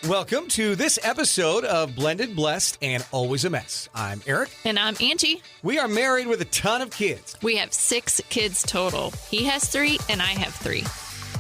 Welcome to this episode of Blended, Blessed, and Always a Mess. I'm Aric. And I'm Angie. We are married with a ton of kids. We have 6 kids total. He has 3 and I have 3.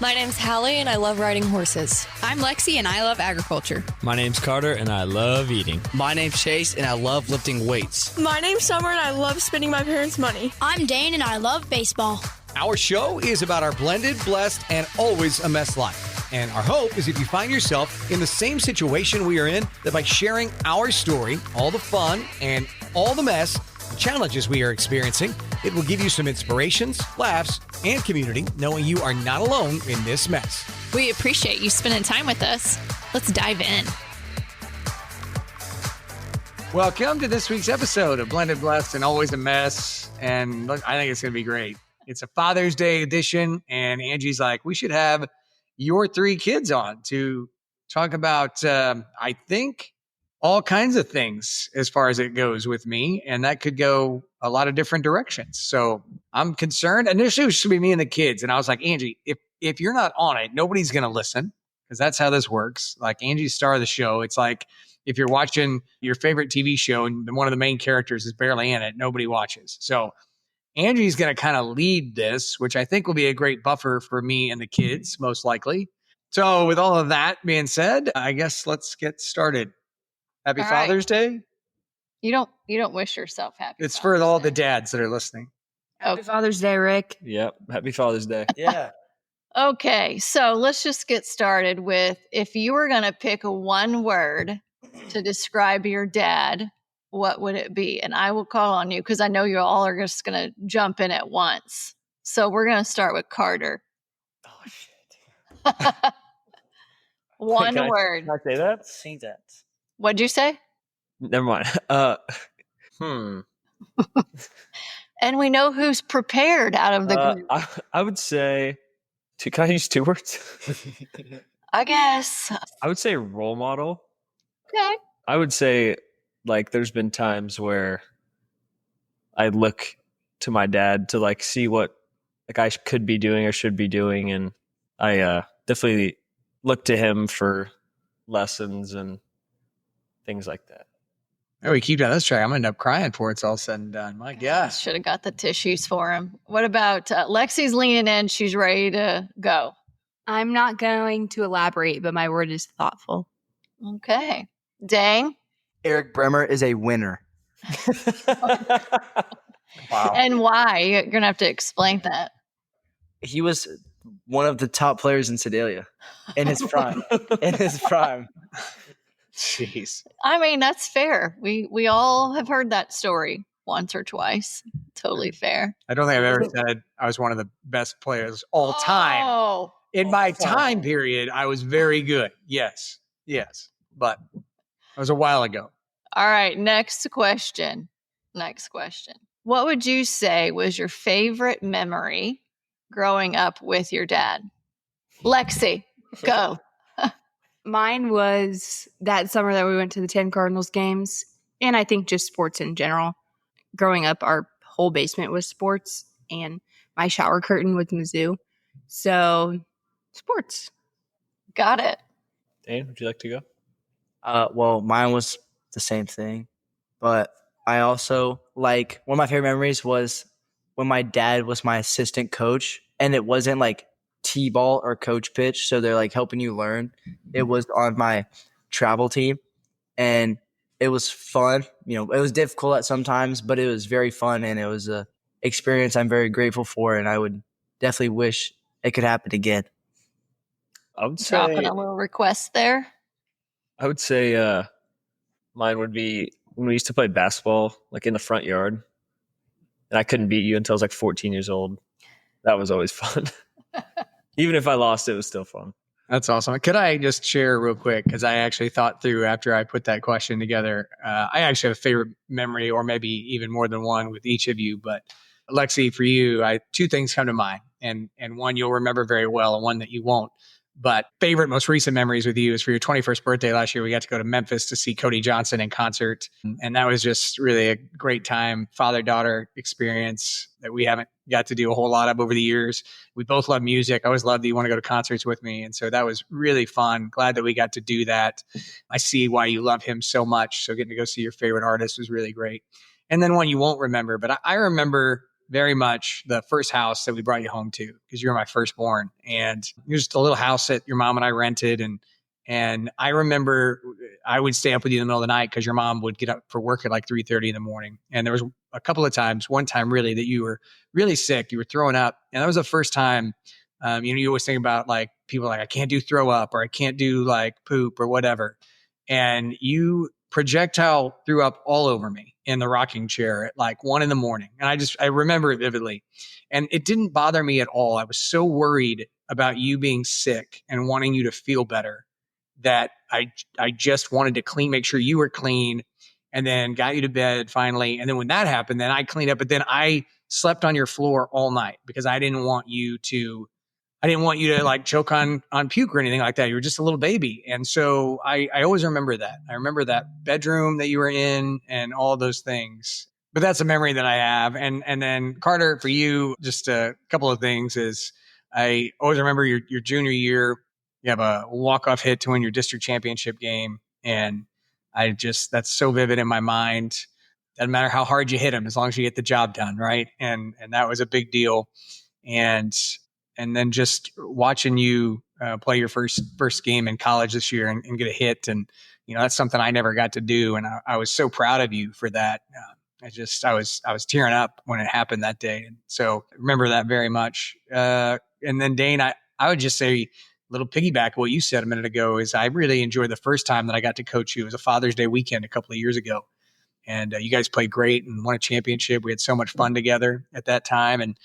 My name's Hallie and I love riding horses. I'm Lexi and I love agriculture. My name's Carter and I love eating. My name's Chase and I love lifting weights. My name's Summer and I love spending my parents' money. I'm Dane and I love baseball. Our show is about our blended, blessed, and always a mess life. And our hope is if you find yourself in the same situation we are in, that by sharing our story, all the fun and all the mess, the challenges we are experiencing, it will give you some inspirations, laughs, and community, knowing you are not alone in this mess. We appreciate you spending time with us. Let's dive in. Welcome to this week's episode of Blended, Blessed, and Always a Mess. And look, I think it's going to be great. It's a Father's Day edition, and Angie's like, we should have your 3 kids on to talk about, I think, all kinds of things as far as it goes with me. And that could go a lot of different directions. So I'm concerned. Initially, it should be me and the kids. And I was like, Angie, if you're not on it, nobody's going to listen, because that's how this works. Like, Angie's star of the show. It's like if you're watching your favorite TV show and one of the main characters is barely in it, nobody watches. So Angie's going to kind of lead this, which I think will be a great buffer for me and the kids, most likely. So with all of that being said, I guess let's get started. Happy Father's Day. You don't wish yourself happy. It's Father's for all Day. the dads that are listening. Happy Father's Day, Rick. Yep. Happy Father's Day. Yeah. Okay, so let's just get started with, if you were going to pick one word to describe your dad, what would it be? And I will call on you because I know you all are just going to jump in at once. So we're going to start with Carter. Oh, shit. One word. Can I say that? Say that. What'd you say? Never mind. And we know who's prepared out of the group. I would say, can I use 2 words? I guess. I would say role model. Okay. I would say, like, there's been times where I look to my dad to, like, see what, like, I could be doing or should be doing. And I definitely look to him for lessons and things like that. Oh, we keep down this track. I'm going to end up crying before it's all said and done. My gosh. Should have got the tissues for him. What about Lexi's leaning in? She's ready to go. I'm not going to elaborate, but my word is thoughtful. Okay. Dane? Eric Bremer is a winner. Wow. And why? You're going to have to explain that. He was one of the top players in Sedalia in his prime. Jeez. I mean, that's fair. We all have heard that story once or twice. Totally fair. I don't think I've ever said I was one of the best players all time. Oh. In my time period, I was very good. Yes. But it was a while ago. All right. Next question. What would you say was your favorite memory growing up with your dad? Lexi, go. Mine was that summer that we went to the 10 Cardinals games, and I think just sports in general. Growing up, our whole basement was sports, and my shower curtain was Mizzou. So, sports. Got it. Dane, would you like to go? Well, mine was the same thing, but I also, like, one of my favorite memories was when my dad was my assistant coach, and it wasn't like T-ball or coach pitch, so they're like helping you learn. It was on my travel team, and it was fun. You know, it was difficult at sometimes, but it was very fun, and it was a experience I'm very grateful for, and I would definitely wish it could happen again. I would say Dropping a little request there. Mine would be when we used to play basketball, like in the front yard, and I couldn't beat you until I was like 14 years old. That was always fun. Even if I lost, it was still fun. That's awesome. Could I just share real quick? Because I actually thought through after I put that question together. I actually have a favorite memory, or maybe even more than one, with each of you. But Lexi, for you, 2 things come to mind, and one you'll remember very well, and one that you won't. But favorite, most recent memories with you is for your 21st birthday last year. We got to go to Memphis to see Cody Johnson in concert. And that was just really a great time, father-daughter experience that we haven't got to do a whole lot of over the years. We both love music. I always loved that you want to go to concerts with me. And so that was really fun. Glad that we got to do that. I see why you love him so much. So getting to go see your favorite artist was really great. And then one you won't remember, but I remember very much the first house that we brought you home to because you were my firstborn, and it was just a little house that your mom and I rented. And I remember I would stay up with you in the middle of the night because your mom would get up for work at like 3:30 in the morning. And there was a couple of times, one time really, that you were really sick, you were throwing up. And that was the first time, you always think about like people like, I can't do throw up or I can't do like poop or whatever. And you projectile threw up all over me in the rocking chair at like 1 a.m. And I remember it vividly. And it didn't bother me at all. I was so worried about you being sick and wanting you to feel better that I just wanted to make sure you were clean, and then got you to bed finally. And then when that happened, then I cleaned up, but then I slept on your floor all night because I didn't want you to like choke on puke or anything like that. You were just a little baby. And so I always remember that. I remember that bedroom that you were in and all those things. But that's a memory that I have. And then Carter, for you, just a couple of things is I always remember your junior year, you have a walk-off hit to win your district championship game. And that's so vivid in my mind. Doesn't matter how hard you hit him, as long as you get the job done. Right. And that was a big deal. And then just watching you play your first game in college this year and get a hit. And, that's something I never got to do. And I was so proud of you for that. I was tearing up when it happened that day. And so I remember that very much. And then Dane, I would just say, a little piggyback what you said a minute ago is I really enjoyed the first time that I got to coach you. It was a Father's Day weekend a couple of years ago. And you guys played great and won a championship. We had so much fun together at that time. And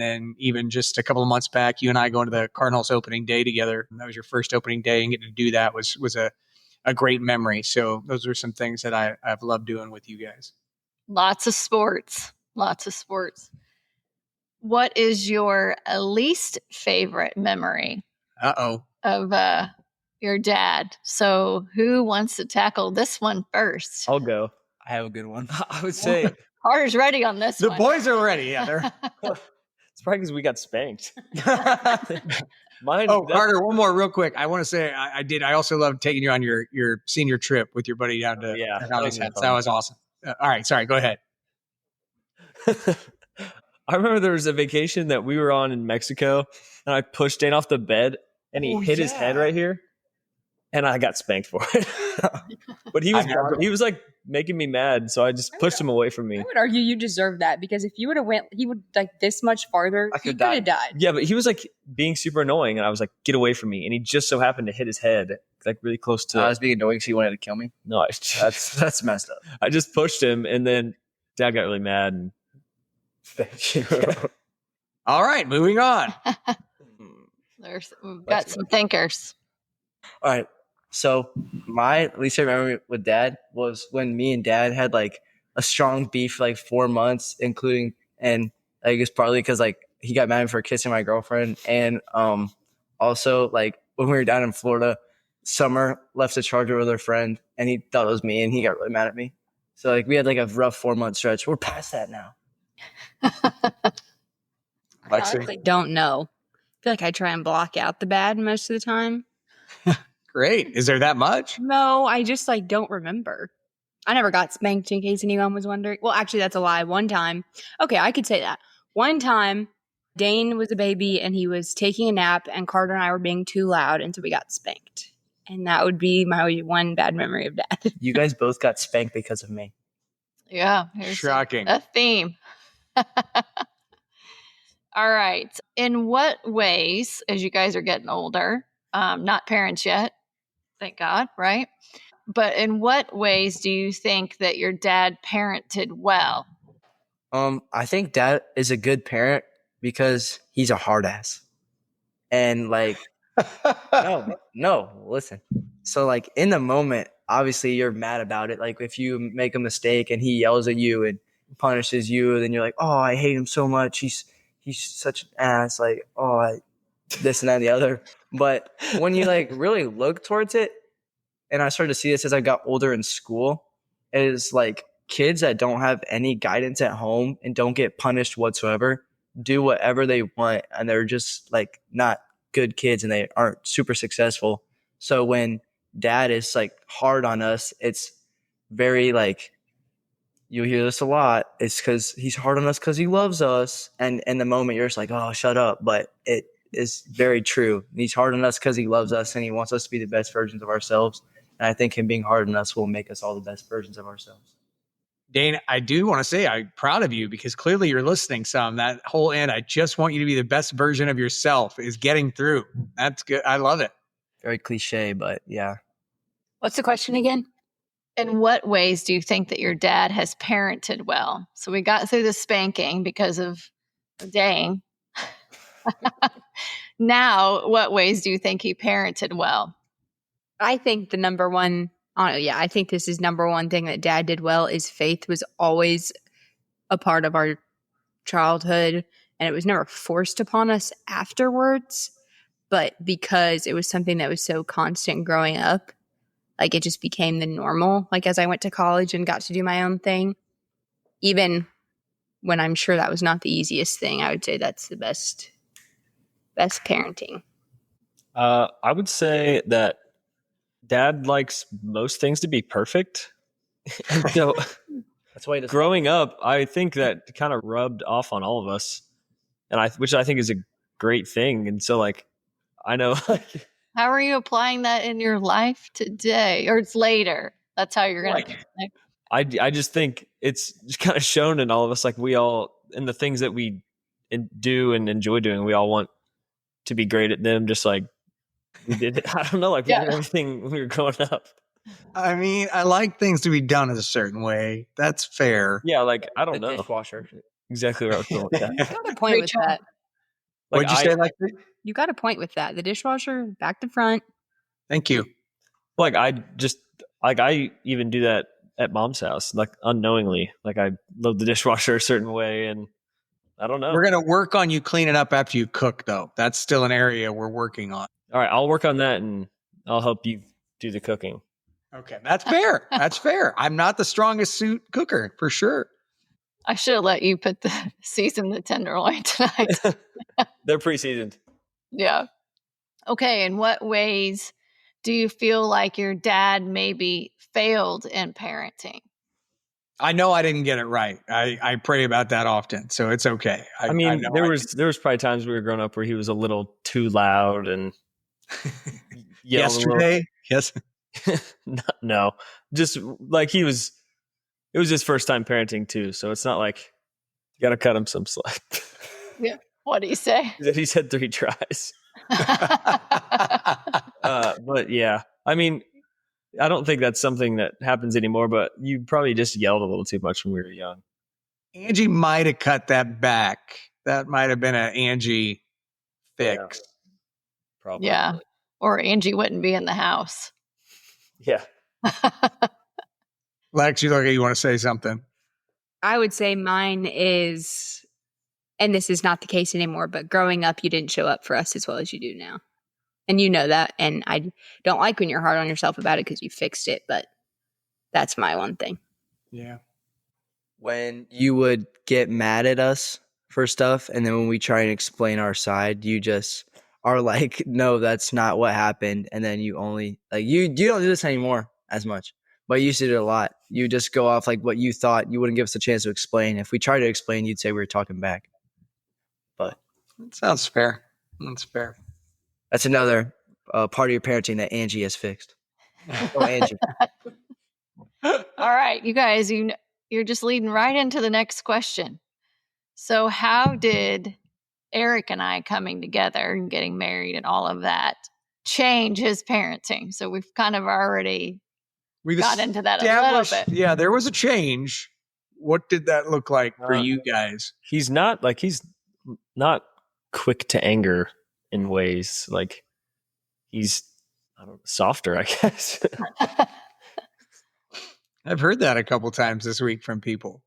then even just a couple of months back, you and I going to the Cardinals opening day together. And that was your first opening day, and getting to do that was a great memory. So those are some things that I've loved doing with you guys. Lots of sports. What is your least favorite memory of your dad? So who wants to tackle this one first? I'll go. I have a good one. I would say Carter's ready on this one. The boys are ready. Yeah, it's probably because we got spanked. Carter, one more real quick. I want to say I also loved taking you on your senior trip with your buddy down to that was awesome. All right, sorry, go ahead. I remember there was a vacation that we were on in Mexico, and I pushed Dane off the bed, and he hit his head right here, and I got spanked for it. But he was like making me mad, so I just pushed him away from me. I would argue you deserve that, because if you would have went, he would like this much farther, he could have died. Yeah, but he was like being super annoying, and I was like, "Get away from me!" And he just so happened to hit his head like really close to. I was being annoying, so he wanted to kill me. No, that's messed up. I just pushed him, and then Dad got really mad. And thank you. All right, moving on. We've got some thinkers. All right. So my least favorite memory with Dad was when me and Dad had like a strong beef for like 4 months, and I guess partly because like he got mad at me for kissing my girlfriend, and also like when we were down in Florida, Summer left a charger with her friend, and he thought it was me, and he got really mad at me. So like we had like a rough 4-month stretch. We're past that now. I honestly don't know. I feel like I try and block out the bad most of the time. Great. Is there that much? No, I just like don't remember. I never got spanked, in case anyone was wondering. Well, actually, that's a lie. One time. Okay, I could say that. One time, Dane was a baby and he was taking a nap, and Carter and I were being too loud, and so we got spanked. And that would be my one bad memory of Dad. You guys both got spanked because of me. Yeah. Shocking. A theme. All right. In what ways, as you guys are getting older, not parents yet, thank God, right? But in what ways do you think that your dad parented well? I think Dad is a good parent because he's a hard ass. And like, no, listen. So like in the moment, obviously you're mad about it. Like if you make a mistake and he yells at you and punishes you, then you're like, oh, I hate him so much. He's such an ass. Like, oh, this and that and the other. But when you like really look towards it, and I started to see this as I got older in school, is like kids that don't have any guidance at home and don't get punished whatsoever do whatever they want, and they're just like not good kids and they aren't super successful. So when dad is like hard on us, it's very like, you hear this a lot. It's because he's hard on us because he loves us. And in the moment, you're just like, oh, shut up. But it is very true. He's hard on us because he loves us and he wants us to be the best versions of ourselves. And I think him being hard on us will make us all the best versions of ourselves. Dane, I do want to say I'm proud of you because clearly you're listening some. That whole end, I just want you to be the best version of yourself, is getting through. That's good. I love it. Very cliche, but yeah. What's the question again? In what ways do you think that your dad has parented well? So we got through the spanking because of Dane. Now, what ways do you think he parented well? I think the number one, I think this is number one thing that dad did well is faith was always a part of our childhood, and it was never forced upon us afterwards, but because it was something that was so constant growing up, like it just became the normal. Like as I went to college and got to do my own thing, even when I'm sure that was not the easiest thing, I would say that's the best parenting. I would say that dad likes most things to be perfect. And so That's why growing up, I think that kind of rubbed off on all of us, and which I think is a great thing. And so like, I know like, How are you applying that in your life today? Or it's later. That's how you're going to. I just think it's just kind of shown in all of us, like we all, in the things that we do and enjoy doing, we all want to be great at them, just like we did. I don't know, like we did everything when we were growing up. I mean, I like things to be done in a certain way. That's fair. Yeah, like I don't know dishwasher. exactly where I was going with that. You got a point with that. Like, What'd you say, Lexi? You got a point with that. The dishwasher, back to front. Thank you. Like I even do that at mom's house, like unknowingly. Like I load the dishwasher a certain way, and I don't know. We're going to work on you cleaning up after you cook, though. That's still an area we're working on. All right, I'll work on that, and I'll help you do the cooking. Okay, that's fair. That's fair. I'm not the strongest suit cooker, for sure. I should have let you season the tenderloin tonight. They're pre-seasoned. Yeah. Okay. In what ways do you feel like your dad maybe failed in parenting? I know I didn't get it right. I pray about that often, so it's okay. I mean, there was probably times we were growing up where he was a little too loud and yesterday. Yes. No, just like it was his first time parenting too, so it's not like you got to cut him some slack. Yeah. What do you say? He's had 3 tries. But yeah, I mean, I don't think that's something that happens anymore, but you probably just yelled a little too much when we were young. Angie might have cut that back. That might have been an Angie fix. Yeah, probably. Yeah. Or Angie wouldn't be in the house. Yeah. Lex, you look like you want to say something. I would say mine is, and this is not the case anymore, but growing up, you didn't show up for us as well as you do now. And you know that. And I don't like when you're hard on yourself about it because you fixed it, but that's my one thing. Yeah. When you would get mad at us for stuff, and then when we try and explain our side, you just are like, no, that's not what happened. And then you only like you don't do this anymore as much, but you used to do it a lot. You just go off like what you thought. You wouldn't give us a chance to explain. If we tried to explain, you'd say we were talking back. But that sounds fair. That's fair. That's another part of your parenting that Angie has fixed. Oh, Angie. All right, you guys, you're just leading right into the next question. So how did Aric and I coming together and getting married and all of that change his parenting? So we've kind of already got into that a little bit. Yeah, there was a change. What did that look like for you guys? He's not quick to anger in ways. Like he's softer, I guess. I've heard that a couple times this week from people.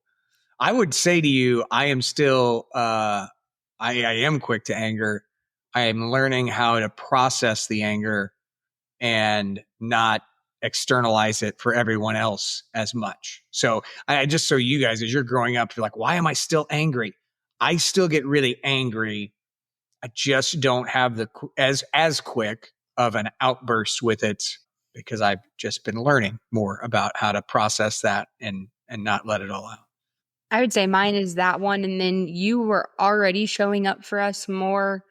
I would say to you, I am still, I am quick to anger, I am learning how to process the anger and not externalize it for everyone else as much. So I just, so you guys, as you're growing up, you're like, why am I still angry? I still get really angry. I just don't have the as quick of an outburst with it because I've just been learning more about how to process that and not let it all out. I would say mine is that one. And then you were already showing up for us more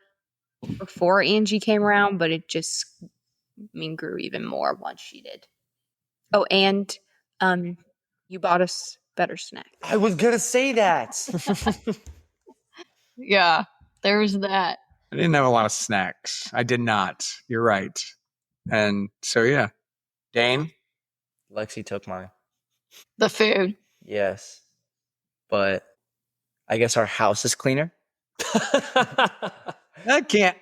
before Angie came around, but it just, grew even more once she did. Oh, and you bought us better snacks. I was gonna say that. Yeah, there's that. I didn't have a lot of snacks. I did not. You're right. And so, yeah. Dane? Lexi took mine. The food. Yes. But I guess our house is cleaner.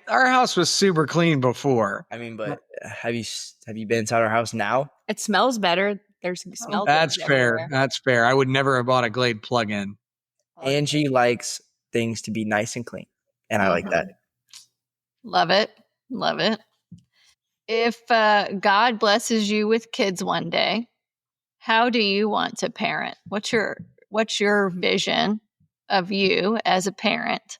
Our house was super clean before. I mean, but have you been inside our house now? It smells better. There's smell. That's fair. Everywhere. That's fair. I would never have bought a Glade plug-in. Angie likes things to be nice and clean. And I like that. Love it. Love it. If God blesses you with kids one day, how do you want to parent? What's your vision of you as a parent?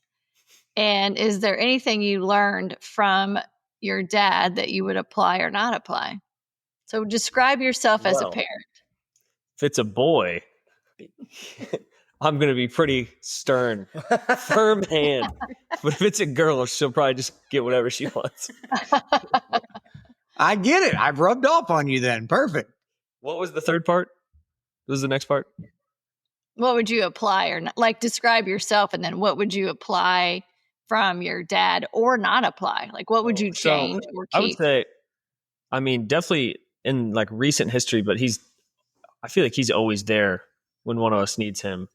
And is there anything you learned from your dad that you would apply or not apply? So describe yourself as a parent. If it's a boy, I'm going to be pretty stern, firm hand. But if it's a girl, she'll probably just get whatever she wants. I get it. I've rubbed off on you then. Perfect. What was the third part? What was the next part? What would you apply or not? Like describe yourself and then what would you apply from your dad or not apply? Like what would you change or keep? I would say, definitely in like recent history, but I feel like he's always there when one of us needs him.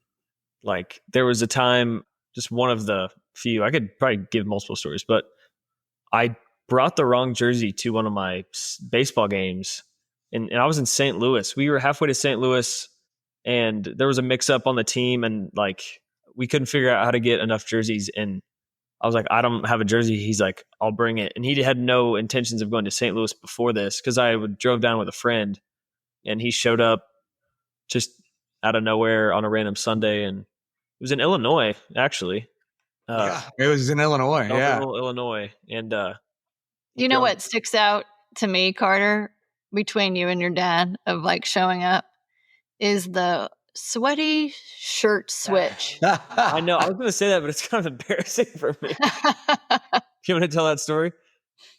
Like there was a time, just one of the few, I could probably give multiple stories, but I brought the wrong jersey to one of my baseball games and I was in St. Louis. We were halfway to St. Louis and there was a mix up on the team and like we couldn't figure out how to get enough jerseys. And I was like, I don't have a jersey. He's like, I'll bring it. And he had no intentions of going to St. Louis before this because I drove down with a friend and he showed up just out of nowhere on a random Sunday. And it was in Illinois, actually. It was in Illinois. Illinois. And you know what sticks out to me, Carter, between you and your dad of like showing up is the sweaty shirt switch. I know. I was going to say that, but it's kind of embarrassing for me. You want to tell that story?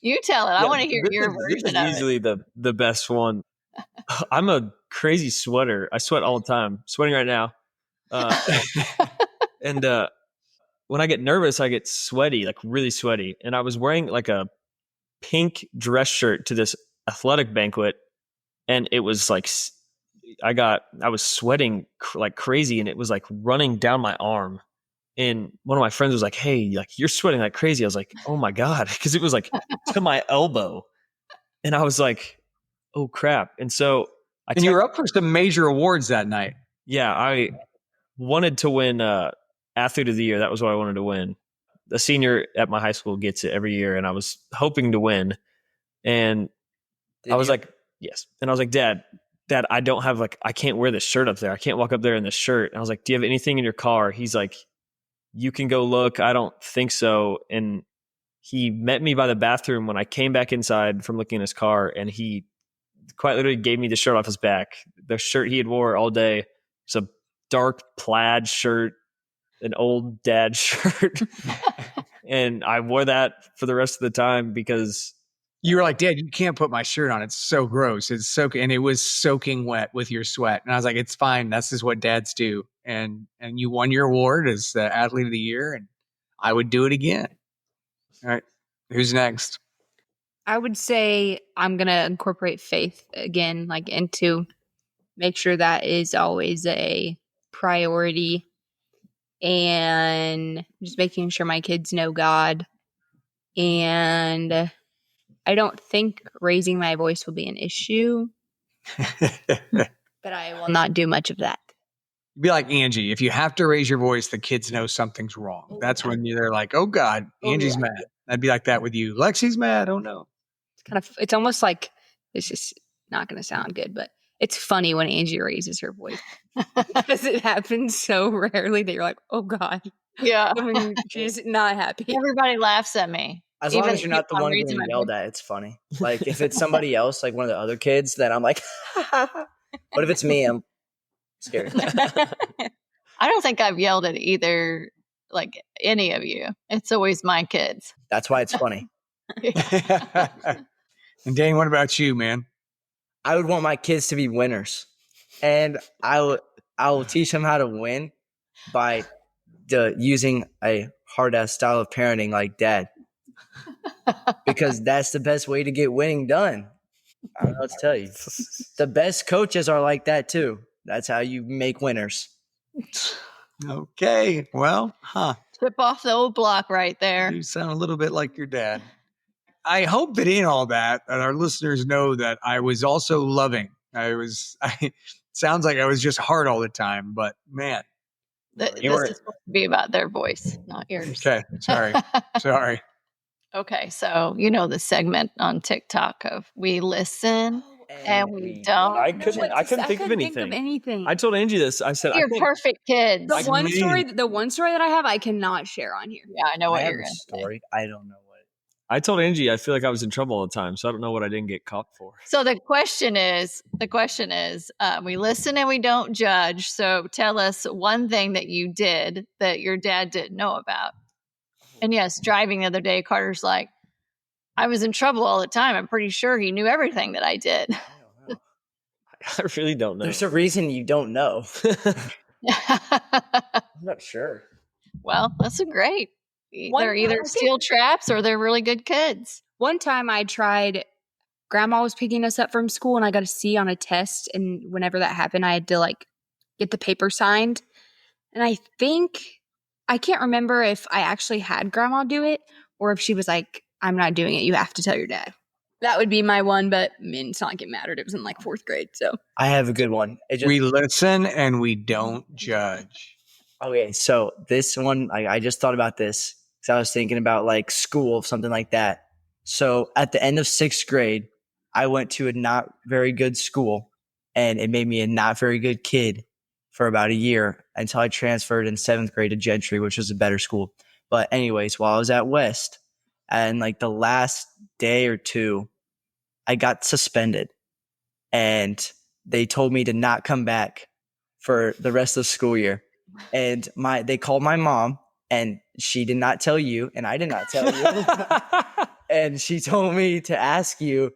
You tell it. I want to hear your version of it. Easily the best one. I'm a crazy sweater. I sweat all the time. Sweating right now. And when I get nervous, I get sweaty, like really sweaty. And I was wearing like a pink dress shirt to this athletic banquet. And it was like, I was sweating like crazy and it was like running down my arm. And one of my friends was like, hey, like you're sweating like crazy. I was like, oh my God. Cause it was like to my elbow. And I was like, oh crap. And so you were up for some major awards that night. Yeah. I wanted to win Athlete of the Year. That was what I wanted to win. A senior at my high school gets it every year. And I was hoping to win. And I was like, yes. And I was like, Dad, I don't have I can't wear this shirt up there. I can't walk up there in this shirt. And I was like, do you have anything in your car? He's like, you can go look. I don't think so. And he met me by the bathroom when I came back inside from looking in his car. And he quite literally gave me the shirt off his back. The shirt he had wore all day. It's a dark plaid shirt, an old dad shirt. And I wore that for the rest of the time because you were like, Dad, you can't put my shirt on. It's so gross. It's soaking, and it was soaking wet with your sweat. And I was like, it's fine. This is what dads do. And you won your award as the Athlete of the Year, and I would do it again. All right, who's next? I would say I'm gonna incorporate faith again, like into make sure that is always a priority, and just making sure my kids know God. And I don't think raising my voice will be an issue, but I will not do much of that. Be like Angie. If you have to raise your voice, the kids know something's wrong. That's when they're like, oh God, Angie's mad. I'd be like that with you. Lexi's mad. Oh no. It's almost like, it's just not going to sound good, but it's funny when Angie raises her voice because it happens so rarely that you're like, oh God, Yeah. I mean, she's not happy. Everybody laughs at me. As long Even as you're not the if I'm one raising getting my yelled voice. at, it's funny. Like if it's somebody else, like one of the other kids, then I'm like, but if it's me, I'm scared. I don't think I've yelled at either, like any of you. It's always my kids. That's why it's funny. And Dane, what about you, man? I would want my kids to be winners, and I will teach them how to win by using a hard ass style of parenting like dad, because that's the best way to get winning done. I don't know what to tell you. The best coaches are like that too. That's how you make winners. Okay. Well, Chip off the old block right there. you sound a little bit like your dad. I hope that in all that our listeners know that I was also loving. Sounds like I was just hard all the time, but man. This You were- is supposed to be about their voice, not yours. Okay. Sorry. Okay, so you know the segment on TikTok of we listen and we don't. I couldn't think of anything. I told Angie this. I said, You're perfect kids. The one story that I have, I cannot share on here. Yeah, I know what I have you're a going to say. story. I don't know what. I told Angie I feel like I was in trouble all the time, so I don't know what I didn't get caught for. So the question is, we listen and we don't judge. So tell us one thing that you did that your dad didn't know about. And yes, driving the other day, Carter's like, I was in trouble all the time. I'm pretty sure he knew everything that I did. I don't know. I really don't know. There's a reason you don't know. I'm not sure. Well, that's great. They're I either think- steel traps or they're really good kids. One time I tried, grandma was picking us up from school and I got a C on a test. And whenever that happened, I had to like get the paper signed. And I can't remember if I actually had grandma do it or if she was like, I'm not doing it. You have to tell your dad. That would be my one, but I mean, it's not like it mattered. It was in like 4th grade. So I have a good one. We listen and we don't judge. Okay, so this one, I just thought about this because I was thinking about like school, something like that. So at the end of 6th grade, I went to a not very good school and it made me a not very good kid for about a year until I transferred in 7th grade to Gentry, which was a better school. But anyways, while I was at West and like the last day or two, I got suspended and they told me to not come back for the rest of the school year. And they called my mom and she did not tell you and I did not tell you. And she told me to ask you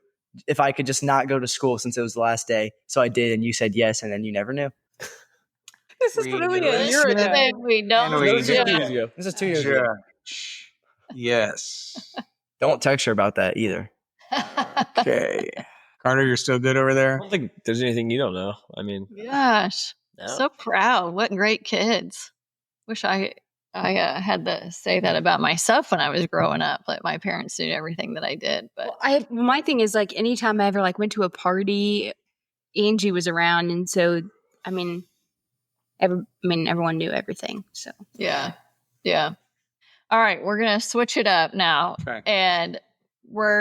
if I could just not go to school since it was the last day. So I did and you said yes and then you never knew. this is literally a year ago. And we don't And we This is 2 judge. years ago. This is 2 years ago. Judge. Yes. Don't text her about that either. Okay. Carter, you're still good over I there? don't think there's anything you don't know. I mean, Gosh, no. so proud. What great kids. Wish I had to say that about myself when I was growing up. Like my parents knew everything that I did, but My thing is like anytime I ever like went to a party, Angie was around. And so, everyone knew everything. So yeah. All right, we're gonna switch it up now, Okay. and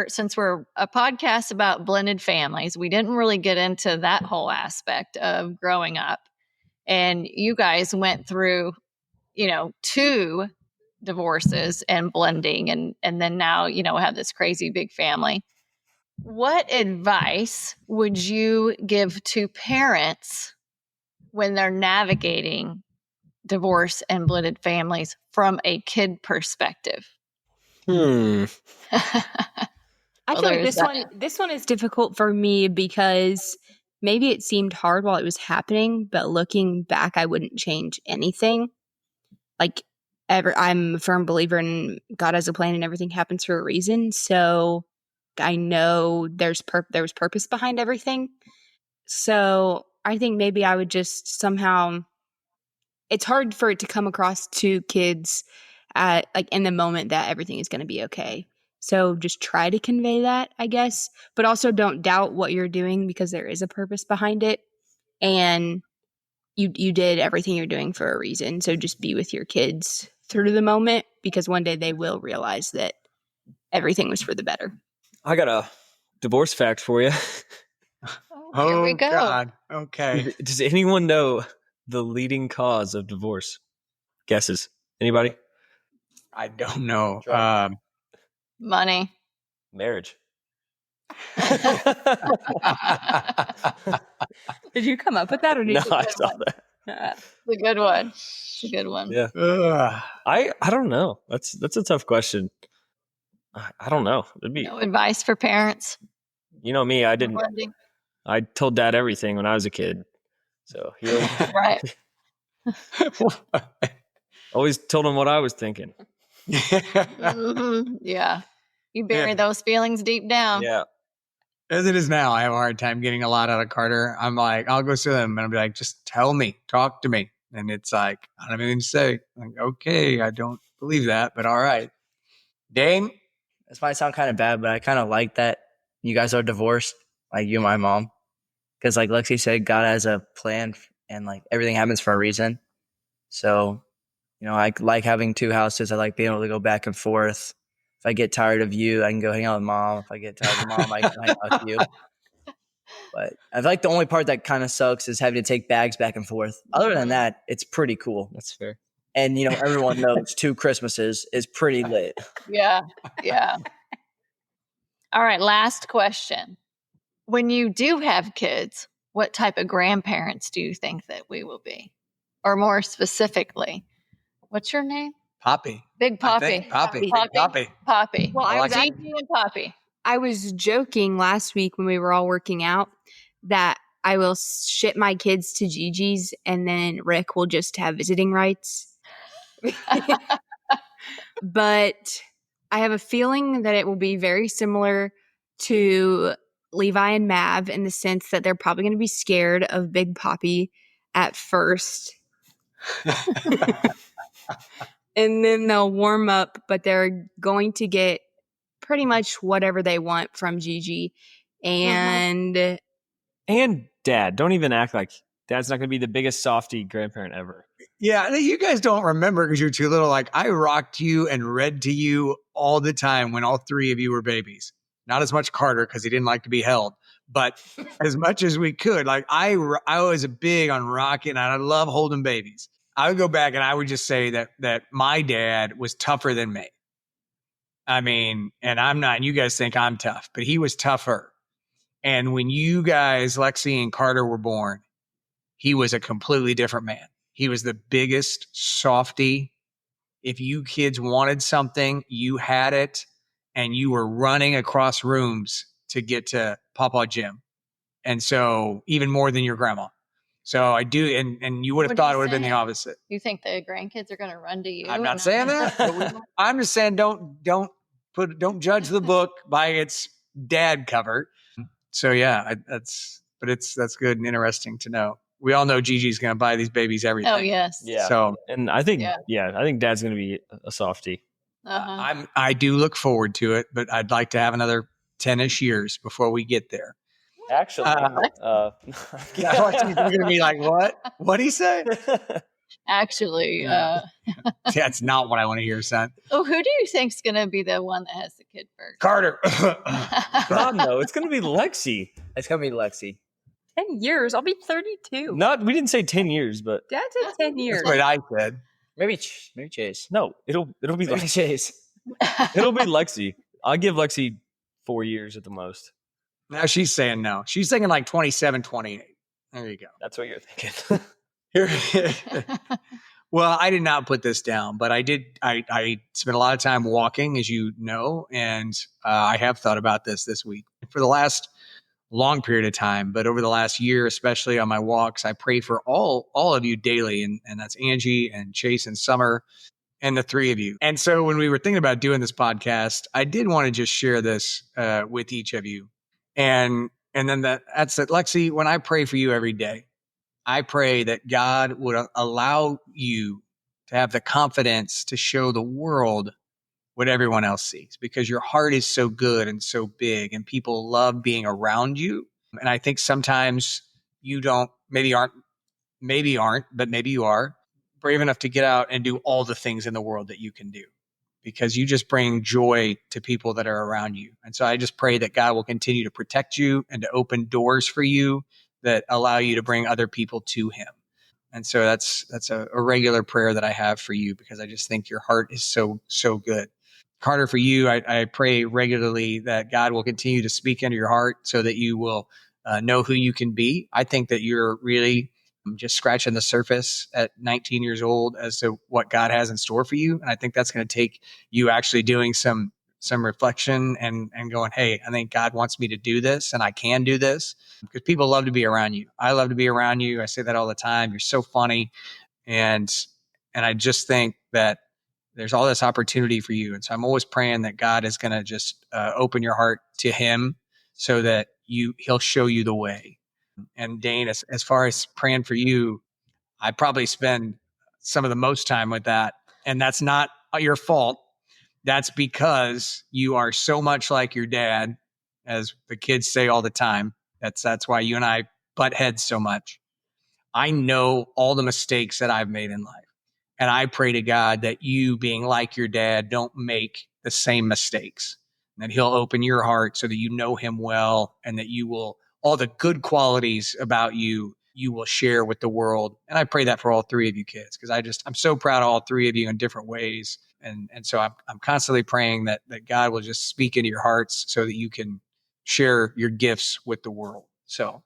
since we're a podcast about blended families, we didn't really get into that whole aspect of growing up. And you guys went through, 2 divorces and blending, and then now have this crazy big family. What advice would you give to parents when they're navigating divorce and blended families from a kid perspective? I feel like this one is difficult for me because maybe it seemed hard while it was happening, but looking back, I wouldn't change anything. Like I'm a firm believer in God has a plan and everything happens for a reason. So I know there was purpose behind everything. So I think maybe I would just somehow. It's hard for it to come across to kids at like in the moment that everything is going to be okay. So just try to convey that, I guess, but also don't doubt what you're doing because there is a purpose behind it. And you did everything you're doing for a reason. So just be with your kids through the moment because one day they will realize that everything was for the better. I got a divorce fact for you. Here we go. God. Okay. Does anyone know the leading cause of divorce? Guesses? Anybody? I don't know. Money. Marriage. Did you come up with that, or did No, you? I saw that. It's a good one. It's a good one. Yeah. Ugh. I don't know. That's a tough question. I don't know. It'd be No advice for parents. you know me. Wendy? I told Dad everything when I was a kid. So he Right. always told him what I was thinking. Mhm. Yeah. You bury those feelings deep down. Yeah. As it is now, I have a hard time getting a lot out of Carter. I'm like, I'll go see him and I'll be like, just tell me, talk to me. And it's like, I don't have anything to say. I'm like, okay, I don't believe that, but all right. Dane? This might sound kind of bad, but I kind of like that you guys are divorced, like you and my mom. Because like Lexi said, God has a plan and like everything happens for a reason. So, I like having two houses. I like being able to go back and forth. If I get tired of you, I can go hang out with mom. If I get tired of mom, I can hang out with you. But I feel like the only part that kind of sucks is having to take bags back and forth. Other than that, it's pretty cool. That's fair. And, everyone knows 2 Christmases is pretty lit. Yeah. Yeah. All right. Last question. When you do have kids, what type of grandparents do you think that we will be? Or more specifically, what's your name? Poppy. Big I Poppy. think Poppy. Poppy. Poppy. Well, I was Gigi and Poppy. I was joking last week when we were all working out that I will ship my kids to Gigi's and then Rick will just have visiting rights. But I have a feeling that it will be very similar to Levi and Mav in the sense that they're probably going to be scared of Big Poppy at first. And then they'll warm up, but they're going to get pretty much whatever they want from Gigi. And And Dad, don't even act like Dad's not going to be the biggest softy grandparent ever. Yeah, I think you guys don't remember because you're too little. Like, I rocked you and read to you all the time when all 3 of you were babies. Not as much Carter because he didn't like to be held, but as much as we could. Like, I was big on rocking, and I love holding babies. I would go back and I would just say that my dad was tougher than me. I mean, and I'm not, and you guys think I'm tough, but he was tougher. And when you guys, Lexi and Carter, were born, he was a completely different man. He was the biggest softy. If you kids wanted something, you had it, and you were running across rooms to get to Papa Jim. And so even more than your grandma. So I do, and you would have What thought are it you would have been the saying? opposite. You think the grandkids are going to run to you? I'm and not saying that. I'm just saying don't judge the book by its dad cover. So yeah, that's good and interesting to know. We all know Gigi's going to buy these babies everything. Oh, yes. Yeah. So And I think, Yeah. I think Dad's going to be a softie. Uh-huh. I do look forward to it, but I'd like to have another 10-ish years before we get there. Actually, Lexi's going to be like, what? What'd he say? Actually, That's not what I want to hear, son. who do you think's going to be the one that has the kid first? Carter. God, no, it's going to be Lexi. It's going to be Lexi. 10 years. I'll be 32. We didn't say 10 years, but Dad said 10 years. That's what I said. Maybe Chase. no, it'll be Maybe Lexi. Chase. It'll be Lexi. I'll give Lexi 4 years at the most. Now she's saying no. She's thinking like 27, 28. There you go. That's what you're thinking. Well, I did not put this down, but I did. I spent a lot of time walking, as you know, and I have thought about this week for the last long period of time. But over the last year, especially on my walks, I pray for all of you daily, and that's Angie and Chase and Summer and the 3 of you. And so when we were thinking about doing this podcast, I did want to just share this with each of you, and then that's it, Lexi. When I pray for you every day, I pray that God would allow you to have the confidence to show the world what everyone else sees, because your heart is so good and so big and people love being around you. And I think sometimes you maybe aren't, but maybe you are brave enough to get out and do all the things in the world that you can do. because you just bring joy to people that are around you. And so I just pray that God will continue to protect you and to open doors for you that allow you to bring other people to him. And so that's a regular prayer that I have for you, because I just think your heart is so good. Carter, for you, I pray regularly that God will continue to speak into your heart so that you will know who you can be. I think that you're really just scratching the surface at 19 years old as to what God has in store for you. And I think that's going to take you actually doing some reflection and going, hey, I think God wants me to do this and I can do this, because people love to be around you. I love to be around you. I say that all the time. You're so funny. And I just think that there's all this opportunity for you. And so I'm always praying that God is going to just open your heart to him so that he'll show you the way. And Dane, as far as praying for you, I probably spend some of the most time with that. And that's not your fault. That's because you are so much like your dad, as the kids say all the time. That's why you and I butt heads so much. I know all the mistakes that I've made in life. And I pray to God that you, being like your dad, don't make the same mistakes. And that he'll open your heart so that you know him well, and that you will, all the good qualities about you, you will share with the world. And I pray that for all three of you kids, because I'm so proud of all three of you in different ways. And so I'm constantly praying that God will just speak into your hearts so that you can share your gifts with the world. So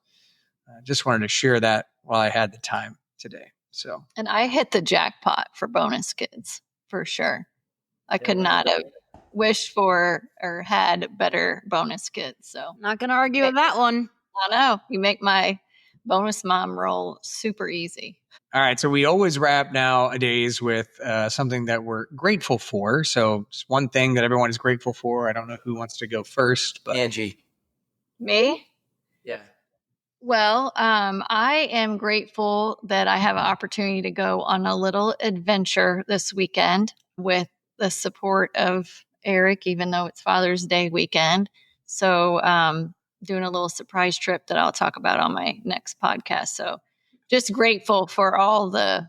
I just wanted to share that while I had the time today. So, And I hit the jackpot for bonus kids for sure. I could not have wished for or had better bonus kids. So Not going to argue with that one. I know you make my bonus mom role super easy. all right. So we always wrap nowadays with something that we're grateful for. So it's one thing that everyone is grateful for. I don't know who wants to go first, but Angie. Me? Yeah. Well, I am grateful that I have an opportunity to go on a little adventure this weekend with the support of Aric, even though it's Father's Day weekend. So doing a little surprise trip that I'll talk about on my next podcast. So just grateful for all the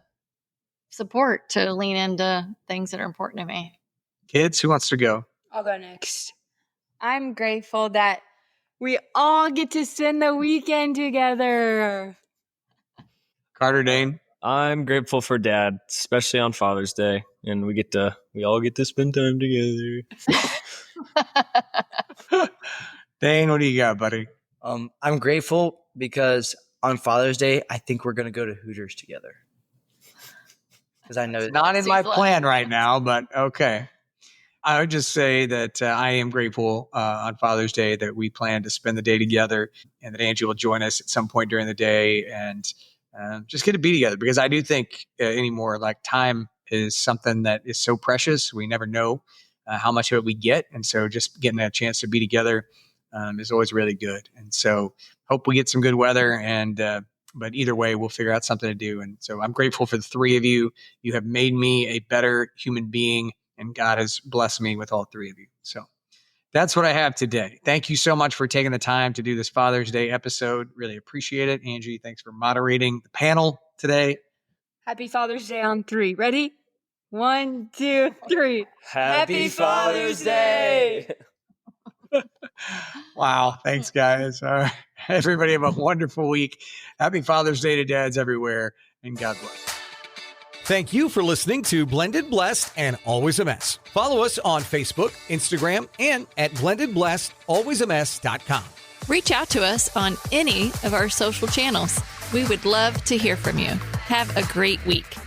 support to lean into things that are important to me. kids, who wants to go? I'll go next. I'm grateful that we all get to spend the weekend together. Carter, Dane? I'm grateful for Dad, especially on Father's Day, and we all get to spend time together. Dane, what do you got, buddy? I'm grateful because on Father's Day, I think we're going to go to Hooters together. Because I know It's not in my plan right now, but okay. I would just say that I am grateful on Father's Day that we plan to spend the day together, and that Angie will join us at some point during the day and just get to be together, because I do think anymore, like, time is something that is so precious. We never know how much of it we get. And so just getting a chance to be together is always really good. And so hope we get some good weather, and but either way, we'll figure out something to do. And so I'm grateful for the three of you. You have made me a better human being, and God has blessed me with all three of you. So that's what I have today. Thank you so much for taking the time to do this Father's Day episode. Really appreciate it. Angie, thanks for moderating the panel today. Happy Father's Day on 3. Ready? 1, 2, 3. Happy Father's Day! Wow. Thanks, guys. Everybody have a wonderful week. Happy Father's Day to dads everywhere, and God bless. Thank you for listening to Blended Blessed and Always a Mess. Follow us on Facebook, Instagram, and at blendedblessedalwaysamess.com. Reach out to us on any of our social channels. We would love to hear from you. Have a great week.